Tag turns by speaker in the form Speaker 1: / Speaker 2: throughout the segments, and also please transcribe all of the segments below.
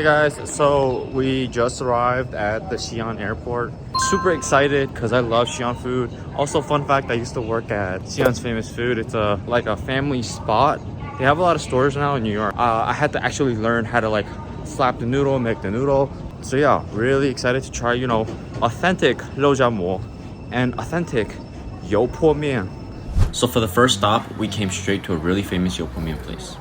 Speaker 1: Hey guys, so we just arrived at the Xi'an airport. Super excited because I love Xi'an food. Also, fun fact, I used to work at Xi'an's famous food. It's like a family spot. They have a lot of stores now in New York. I had to actually learn how to like slap the noodle, make the noodle. So yeah, really excited to try, you know, authentic 肉夹馍 and authentic 油泼面. So for the first stop, we came straight to a really famous 油泼面 place.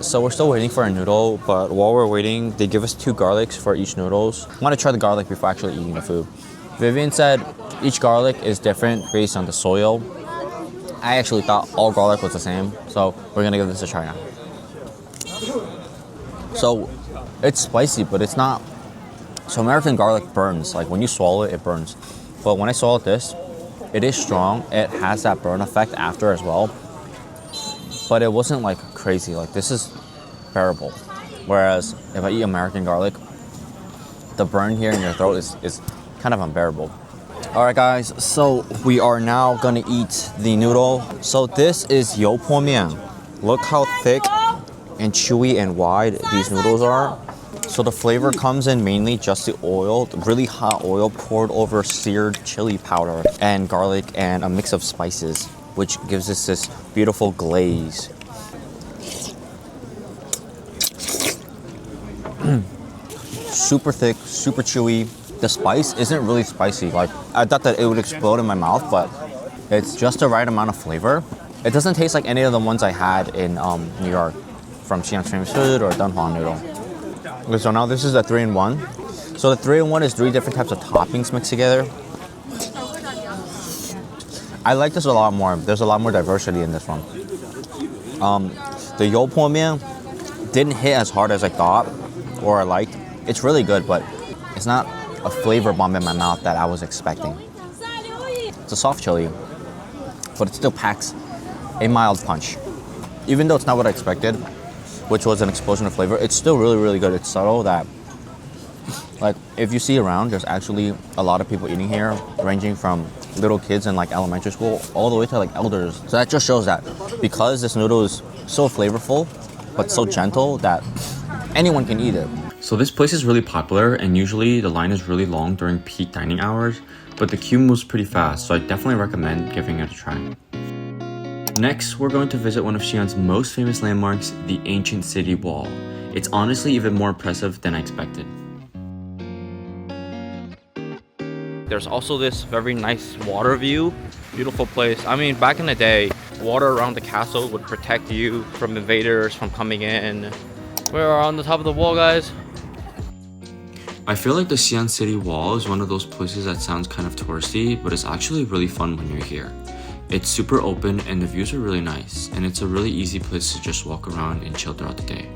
Speaker 1: So we're still waiting for a noodle, but while we're waiting, they give us 2 garlics for each noodles. I want to try the garlic before actually eating the food. Vivian said each garlic is different based on the soil. I actually thought all garlic was the same, so we're gonna give this a try now. So it's spicy, but it's not. So American garlic burns, like when you swallow it, it burns. But when I swallowed this, it is strong. It has that burn effect after as well. But it wasn't like crazy, like this is bearable. Whereas if I eat American garlic, the burn here in your throat is kind of unbearable. All right guys, so we are now gonna eat the noodle. So this is 油泼面. Look how thick and chewy and wide these noodles are. So the flavor comes in mainly just the oil, the really hot oil poured over seared chili powder and garlic and a mix of spices, which gives us this beautiful glaze. Super thick, super chewy. The spice isn't really spicy. Like I thought that it would explode in my mouth, but it's just the right amount of flavor. It doesn't taste like any of the ones I had in New York from Xi'an's famous food or Dunhuang noodle. Okay, so now this is a 3-in-1. So the 3-in-1 is 3 different types of toppings mixed together. I like this a lot more. There's a lot more diversity in this one. The 油泼面 didn't hit as hard as I thought or I liked. It's really good, but it's not a flavor bomb in my mouth that I was expecting. It's a soft chili, but it still packs a mild punch. Even though it's not what I expected, which was an explosion of flavor, it's still really, really good. It's subtle that, like, if you see around, there's actually a lot of people eating here, ranging from little kids in like elementary school all the way to like elders. So that just shows that because this noodle is so flavorful, but so gentle that anyone can eat it. So this place is really popular and usually the line is really long during peak dining hours, but the queue moves pretty fast, so I definitely recommend giving it a try. Next, we're going to visit one of Xi'an's most famous landmarks, the ancient city wall. It's honestly even more impressive than I expected. There's also this very nice water view. Beautiful place. I mean, back in the day, water around the castle would protect you from invaders from coming in. We're on the top of the wall, guys. I feel like the Xi'an city wall is one of those places that sounds kind of touristy, but it's actually really fun when you're here. It's super open and the views are really nice, and it's a really easy place to just walk around and chill throughout the day.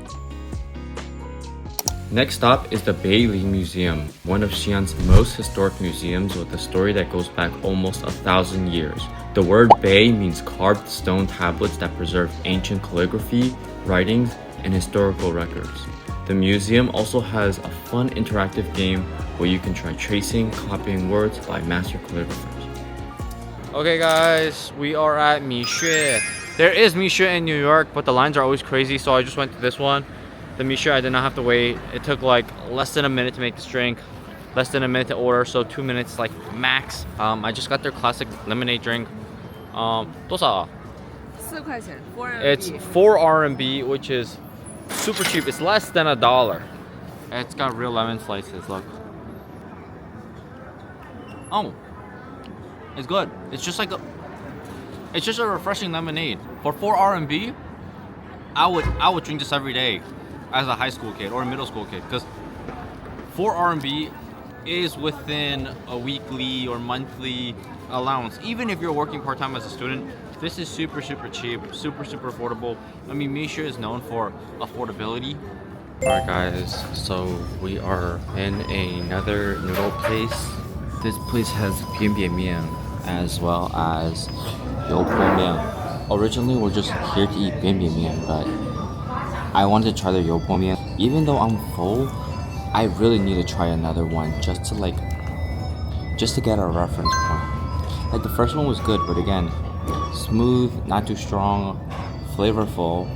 Speaker 1: Next stop is the Beili Museum, one of Xi'an's most historic museums with a story that goes back almost 1,000 years. The word Bei means carved stone tablets that preserve ancient calligraphy, writings, and historical records. The museum also has a fun interactive game where you can try tracing, copying words by master calligraphers. Okay guys, we are at Mixue. There is Mixue in New York, but the lines are always crazy, so I just went to this one. The Mixue, I did not have to wait. It took like less than a minute to make this drink, less than a minute to order, so 2 minutes like max. I just got their classic lemonade drink. 多少?
Speaker 2: 4块钱, 4 RMB.
Speaker 1: It's 4 RMB, which is super cheap. It's less than $1. It's got real lemon slices, look. Oh, it's good. It's just like it's just a refreshing lemonade. For 4 RMB, I would drink this every day as a high school kid or a middle school kid, because 4 RMB is within a weekly or monthly allowance. Even if you're working part-time as a student, this is super cheap, super affordable. I mean, Mixue is known for affordability. Alright guys, so we are in another noodle place. This place has biang as well as 油泼面. Originally, we're just here to eat biang, but I wanted to try the 油泼面. Even though I'm full, I really need to try another one just to get a reference point. Like the first one was good, but again, smooth, not too strong, flavorful,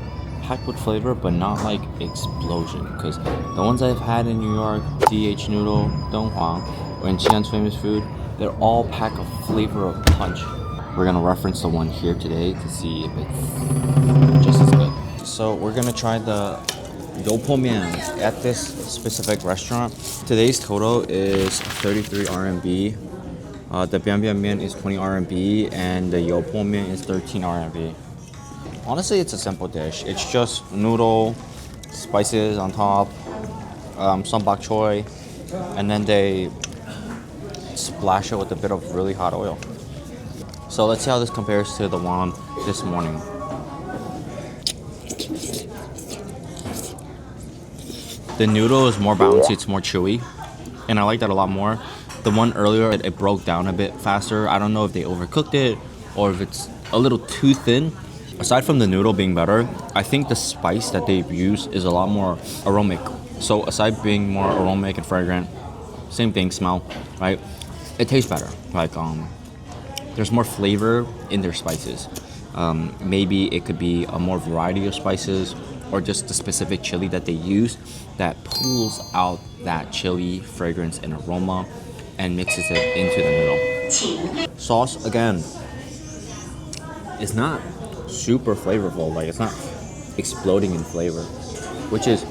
Speaker 1: packed with flavor, but not like explosion. Because the ones I've had in New York, DH noodle, Donghuang, or in Xi'an's famous food, they're all packed a flavor of punch. We're gonna reference the one here today to see if it's just as good. So we're gonna try the mian at this specific restaurant. Today's total is 33 RMB. The biang is 20 RMB, and the mian is 13 RMB. Honestly, it's a simple dish. It's just noodle, spices on top, some bok choy, and then they splash it with a bit of really hot oil. So let's see how this compares to the one this morning. The noodle is more bouncy, it's more chewy, and I like that a lot more. The one earlier, it broke down a bit faster. I don't know if they overcooked it or if it's a little too thin. Aside from the noodle being better, I think the spice that they've used is a lot more aromatic. So aside being more aromatic and fragrant, same thing, smell, right? It tastes better. Like there's more flavor in their spices. Maybe it could be a more variety of spices or just the specific chili that they use that pulls out that chili fragrance and aroma and mixes it into the noodle. Sauce, again, is not super flavorful. Like, it's not exploding in flavor, which is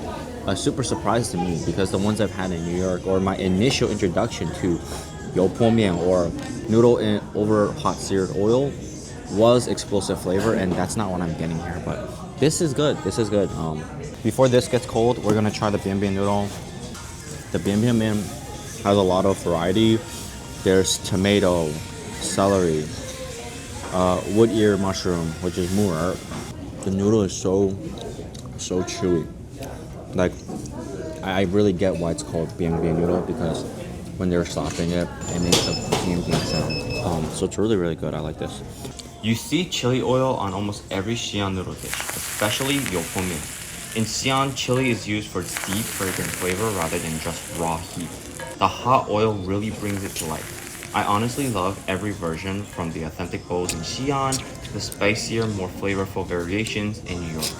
Speaker 1: a super surprise to me because the ones I've had in New York, or my initial introduction to mian or noodle in over hot seared oil, was explosive flavor, and that's not what I'm getting here. But this is good. This is good. Before this gets cold, we're gonna try the biang noodle. The biang mian has a lot of variety. There's tomato, celery, wood ear mushroom, which is mu'er. The noodle is so chewy. Like, I really get why it's called biang noodle, because when they're slapping it, it makes the biang sound. So it's really good. I like this. You see chili oil on almost every Xi'an noodle dish, especially mian. In Xi'an, chili is used for its deep, fragrant flavor rather than just raw heat. The hot oil really brings it to life. I honestly love every version, from the authentic bowls in Xi'an to the spicier, more flavorful variations in New York.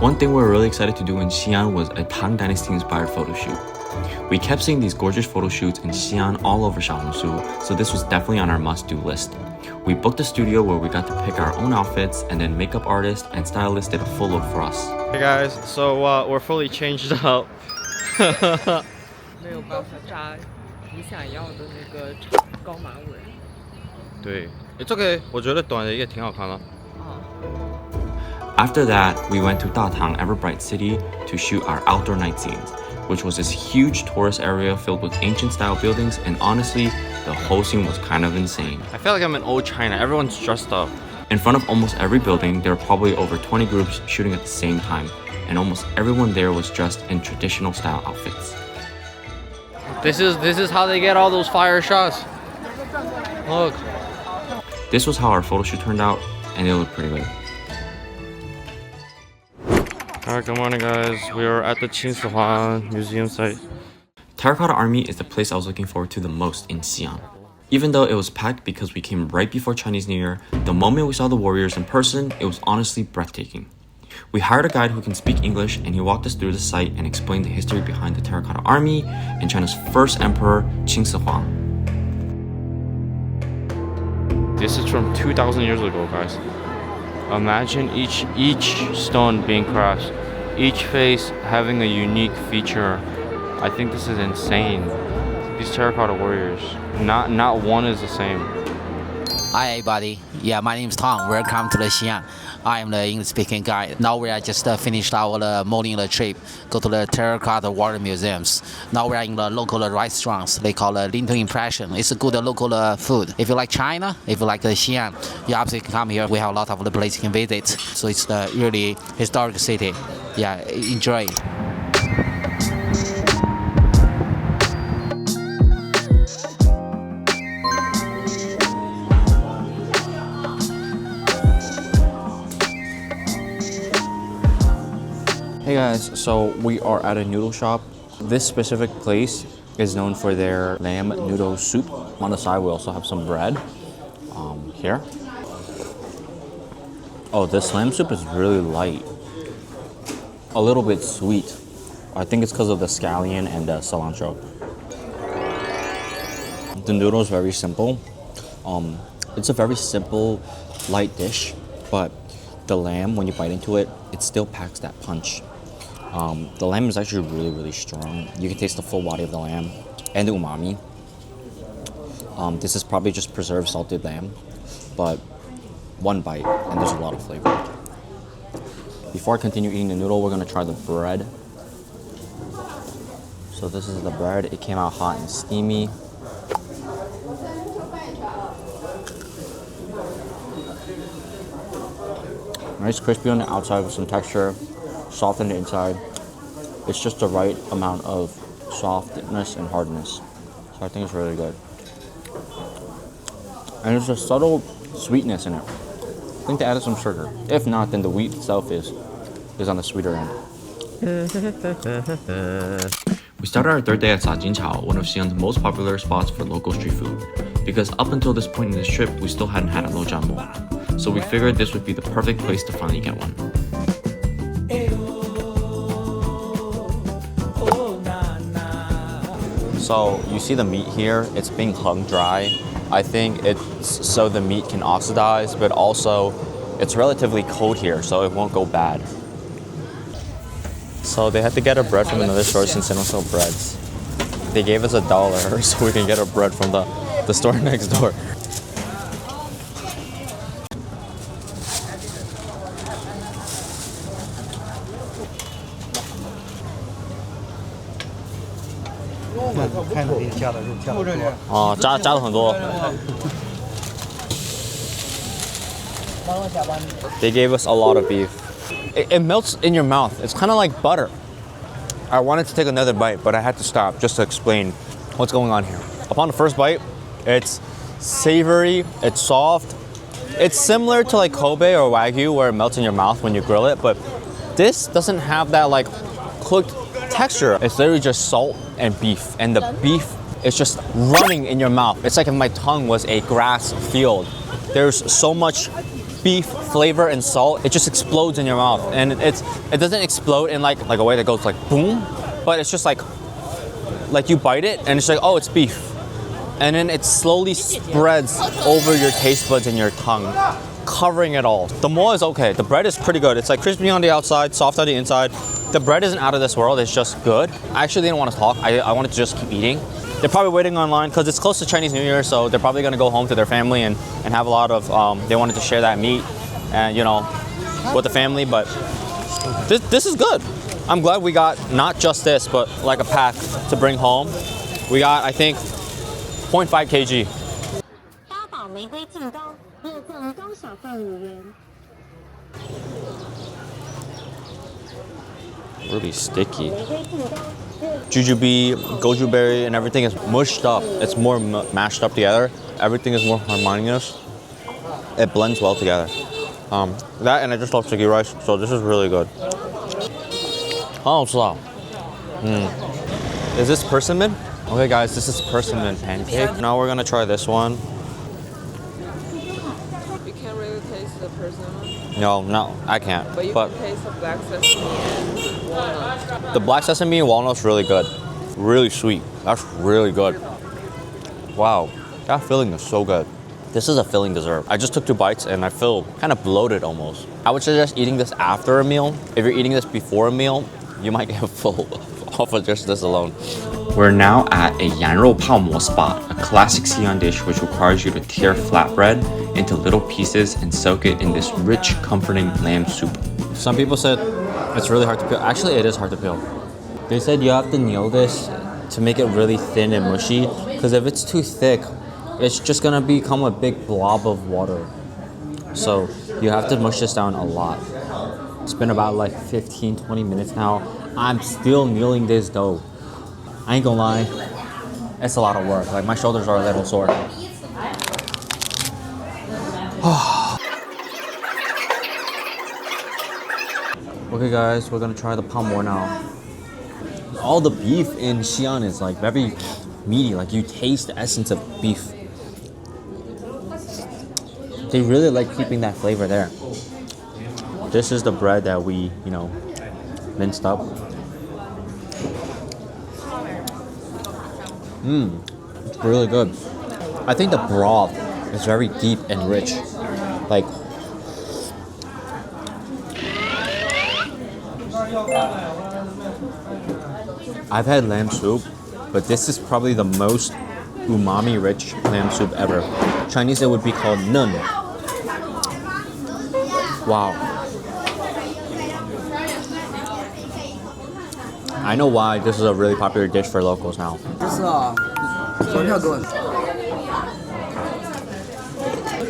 Speaker 1: One thing we were really excited to do in Xi'an was a Tang Dynasty inspired photo shoot. We kept seeing these gorgeous photo shoots in Xi'an all over Xiaohongshu, so this was definitely on our must-do list. We booked a studio where we got to pick our own outfits, and then makeup artist and stylist did a full look for us.
Speaker 3: Hey guys, so we're fully changed up.
Speaker 2: 没有办法扎你想要的那个高马尾。
Speaker 3: 对 ，It's okay， 我觉得短的也挺好看的。
Speaker 1: After that, we went to Datang, Everbright City, to shoot our outdoor night scenes, which was this huge tourist area filled with ancient style buildings, and honestly, the whole scene was kind of insane.
Speaker 3: I feel like I'm in old China. Everyone's dressed up.
Speaker 1: In front of almost every building, there were probably over 20 groups shooting at the same time, and almost everyone there was dressed in traditional style outfits.
Speaker 3: This is how they get all those fire shots. Look.
Speaker 1: This was how our photo shoot turned out, and it looked pretty good.
Speaker 3: Alright, good morning guys. We are at the Xi'an museum site.
Speaker 1: Terracotta Army is the place I was looking forward to the most in Xi'an. Even though it was packed because we came right before Chinese New Year, the moment we saw the warriors in person, it was honestly breathtaking. We hired a guide who can speak English, and he walked us through the site and explained the history behind the Terracotta Army and China's first emperor, Qin.
Speaker 3: This is from 2,000 years ago, guys. Imagine each stone being crafted, each face having a unique feature. I think this is insane. These terracotta warriors, not one is the same.
Speaker 4: Hi everybody, yeah, my name is Tom. Welcome to the Xi'an. I am the English speaking guide. Now we are just finished our morning trip, go to the Terracotta Warrior Museums. Now we are in the local restaurants, they call it Linton Impression. It's a good local food. If you like China, if you like the Xi'an, you absolutely can come here. We have a lot of the places you can visit. So it's a really historic city. Yeah, enjoy.
Speaker 1: Hey guys, so we are at a noodle shop. This specific place is known for their lamb noodle soup. On the side, we also have some bread here. Oh, this lamb soup is really light. A little bit sweet. I think it's because of the scallion and the cilantro. The noodle is very simple. It's a very simple, light dish, but the lamb, when you bite into it, it still packs that punch. The lamb is actually really, really strong. You can taste the full body of the lamb and the umami. This is probably just preserved salted lamb, but one bite and there's a lot of flavor. Before I continue eating the noodle, we're gonna try the bread. So this is the bread. It came out hot and steamy. Nice crispy on the outside with some texture, soft on the inside. It's just the right amount of softness and hardness. So I think it's really good. And there's a subtle sweetness in it. I think they added some sugar. If not, then the wheat itself is on the sweeter end.
Speaker 3: We started our third day at Sajinchao, one of Xi'an's most popular spots for local street food. Because up until this point in this trip, we still hadn't had a lojianmo. So we figured this would be the perfect place to finally get one.
Speaker 1: So you see the meat here, it's being hung dry. I think it's so the meat can oxidize, but also it's relatively cold here, so it won't go bad. So they had to get a bread from another store since they don't sell breads. They gave us $1 so we can get our bread from the store next door. They gave us a lot of beef. It melts in your mouth. It's kind of like butter. I wanted to take another bite, but I had to stop just to explain what's going on here. Upon the first bite, it's savory, it's soft. It's similar to like Kobe or Wagyu where it melts in your mouth when you grill it, but this doesn't have that like cooked texture. It's literally just salt and beef, and the beef is just running in your mouth. It's like if my tongue was a grass field. There's so much beef flavor and salt, it just explodes in your mouth. And it doesn't explode in like a way that goes like boom, but it's just like you bite it and it's like, oh, it's beef. And then it slowly spreads over your taste buds and your tongue, covering it all. The mo is okay. The bread is pretty good. It's like crispy on the outside, soft on the inside. The bread isn't out of this world, it's just good. I actually didn't want to talk. I wanted to just keep eating. They're probably waiting online because it's close to Chinese New Year, so they're probably gonna go home to their family and have a lot of, they wanted to share that meat and, you know, with the family, but this is good. I'm glad we got not just this, but like a pack to bring home. We got, I think, 0.5 kg. Really sticky. Jujube, goju berry, and everything is mushed up. It's more mashed up together. Everything is more harmonious. It blends well together. That, and I just love sticky rice, so this is really good. Is this persimmon? Okay guys, this is persimmon pancake. Now we're gonna try this one.
Speaker 2: You can't really taste the persimmon.
Speaker 1: No, I can't.
Speaker 2: But you can taste the black sesame and walnut.
Speaker 1: The black sesame and walnut's really good. Really sweet. That's really good. Wow, that filling is so good. This is a filling dessert. I just took 2 bites and I feel kind of bloated almost. I would suggest eating this after a meal. If you're eating this before a meal, you might get full off of just this alone.
Speaker 3: We're now at a Yanrou Paomo spot, a classic Xi'an dish which requires you to tear flatbread into little pieces and soak it in this rich, comforting lamb soup.
Speaker 1: Some people said it's really hard to peel. Actually, it is hard to peel. They said you have to knead this to make it really thin and mushy, because if it's too thick, it's just gonna become a big blob of water. So you have to mush this down a lot. It's been about like 15-20 minutes now. I'm still kneading this dough. I ain't gonna lie, it's a lot of work. Like my shoulders are a little sore. Okay guys, we're gonna try the paomo now. All the beef in Xi'an is like very meaty, like you taste the essence of beef. They really like keeping that flavor there. this is the bread that we, minced up. It's really good. I think the broth is very deep and rich. Like, I've had lamb soup, but this is probably the most umami rich lamb soup ever. Chinese it would be called nun. Wow. I know why this is a really popular dish for locals now.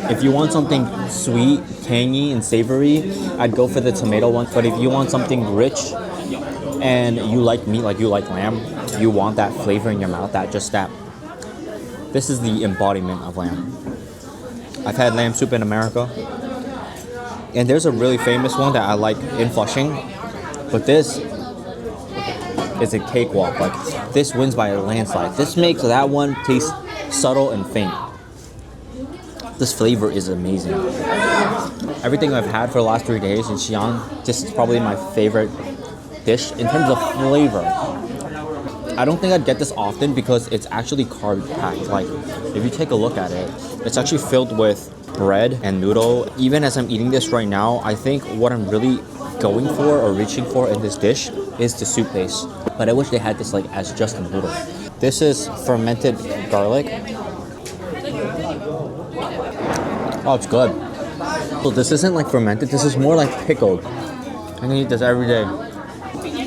Speaker 1: If you want something sweet, tangy, and savory, I'd go for the tomato one. But if you want something rich and you like meat, like you like lamb, you want that flavor in your mouth, this is the embodiment of lamb. I've had lamb soup in America, and there's a really famous one that I like in Flushing, but this is a cakewalk. Like, this wins by a landslide. This makes that one taste subtle and faint. This flavor is amazing. Everything I've had for the last 3 days in Xi'an, this is probably my favorite dish in terms of flavor. I don't think I'd get this often because it's actually carb packed. Like, if you take a look at it, it's actually filled with bread and noodle. Even as I'm eating this right now, I think what I'm really going for or reaching for in this dish is the soup base. But I wish they had this like as just a noodle. This is fermented garlic. Oh, it's good. So this isn't like fermented, this is more like pickled. I can eat this every day.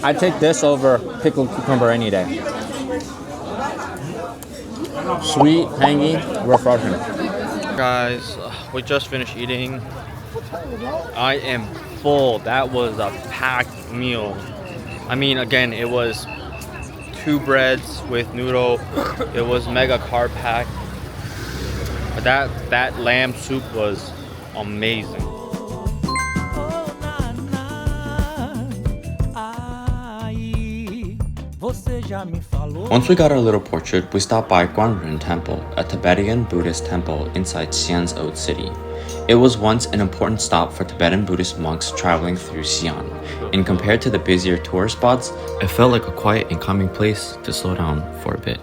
Speaker 1: I'd take this over pickled cucumber any day. Sweet, tangy, refreshing.
Speaker 3: Guys, we just finished eating. I am full. That was a packed meal. I mean, again, it was 2 breads with noodle. It was mega carb packed. But that lamb soup was amazing. Once we got our little portrait, we stopped by Guangren Temple, a Tibetan Buddhist temple inside Xi'an's old city. It was once an important stop for Tibetan Buddhist monks traveling through Xi'an, and compared to the busier tourist spots, it felt like a quiet and calming place to slow down for a bit.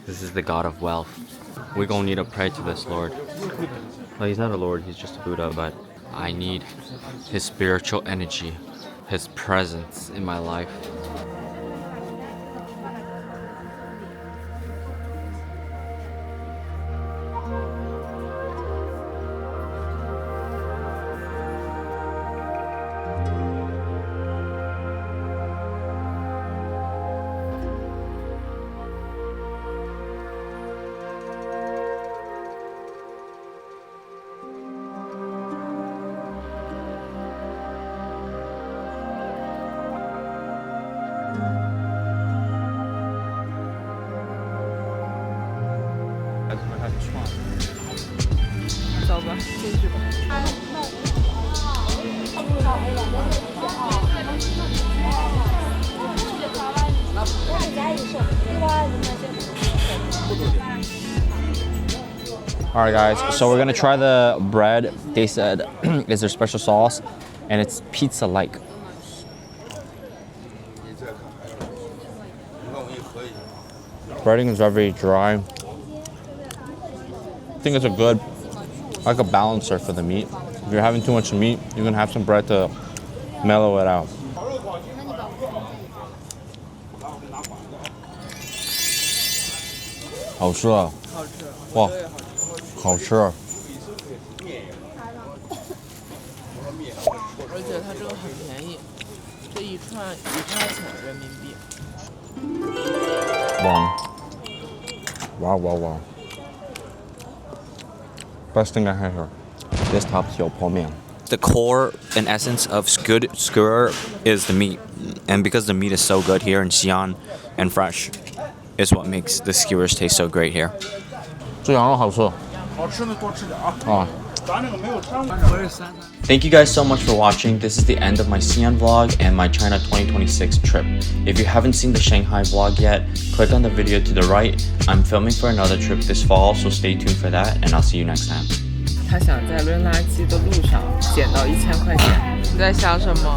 Speaker 3: This is the god of wealth. We're gonna need to pray to this Lord. Well, he's not a Lord, he's just a Buddha, but I need his spiritual energy, his presence in my life.
Speaker 1: Alright guys, so we're gonna try the bread. They said is their special sauce, and it's pizza-like. Breading is very dry. I think it's a good, like a balancer for the meat. If you're having too much meat, you can have some bread to mellow it out. Wow. 好吃。
Speaker 2: 而且它这个很便宜，这一串1块钱人民币。
Speaker 1: Wow. Best thing I had here. This tops your po mian. The core and essence of good skewer is the meat. And because the meat is so good here in Xi'an and fresh, is what makes the skewers taste so great here. 这羊肉好吃。好吃的多吃点啊。Thank you guys so much for watching. This is the end of my Xi'an vlog and my China 2026 trip. If you haven't seen the Shanghai vlog yet, click on the video to the right. I'm filming for another trip this fall, so stay tuned for that, and I'll see you next time.
Speaker 2: 他想在扔垃圾的路上捡到1000块钱。你在想什么？